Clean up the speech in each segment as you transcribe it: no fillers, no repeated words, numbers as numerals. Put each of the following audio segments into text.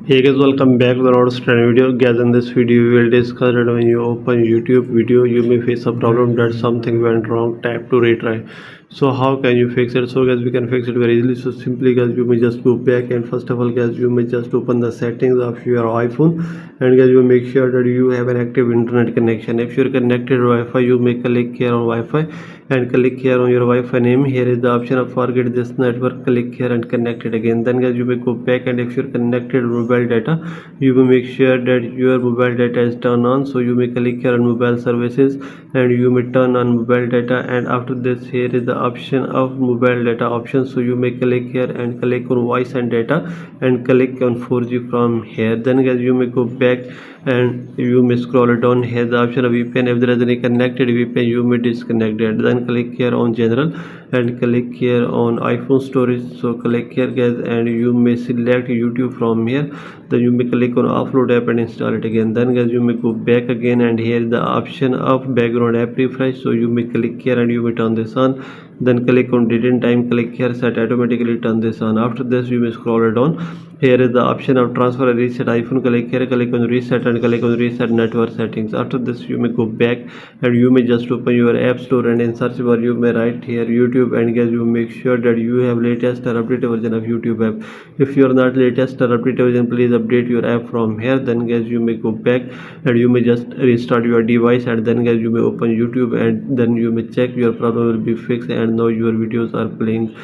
Hey guys, welcome back to another strange video. Guys, in this video we will discuss that when you open YouTube video you may face a problem that something went wrong. Tap to retry. So how can you fix it? So guys, we can fix it very easily. So simply guys, you may just go back, and first of all guys, you may just open the settings of your iPhone, and guys, you make sure that you have an active internet connection. If you're connected to Wi-Fi, you may click here on Wi-Fi and click here on your Wi-Fi name. Here is the option of forget this network. Click here and connect it again. Then guys, you may go back, and if you're connected to mobile data, you will make sure that your mobile data is turned on. So you may click here on mobile services and you may turn on mobile data, and after this here is the option of mobile data option. So you may click here and click on voice and data and click on 4G from here. Then guys, you may go back and you may scroll down. Here the option of VPN. If there is any connected VPN, you may disconnect it. Then click here on general and click here on iPhone storage. So click here guys, and you may select YouTube from here. Then you may click on offload app and install it again. Then guys, you may go back again, and here is the option of background app refresh. So you may click here and you may turn this on. Then click on date and time. Click here, set automatically, turn this on. After this you may scroll down. Here is the option of transfer and reset iPhone. Click here, click on reset and click on reset network settings. After this you may go back, and you may just open your app store, and in search bar you may write here YouTube, and guys, you make sure that you have latest or updated version of YouTube app. If you are not latest or updated version, please update your app from here. Then guys, you may go back and you may just restart your device, and then guys, you may open YouTube, and then you may check your problem will be fixed, and now your videos are playing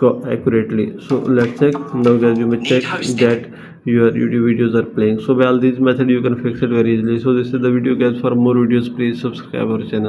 accurately. So let's check now guys. You may check that your YouTube videos are playing. So well, this method you can fix it very easily. So this is the video guys. For more videos, please subscribe our channel.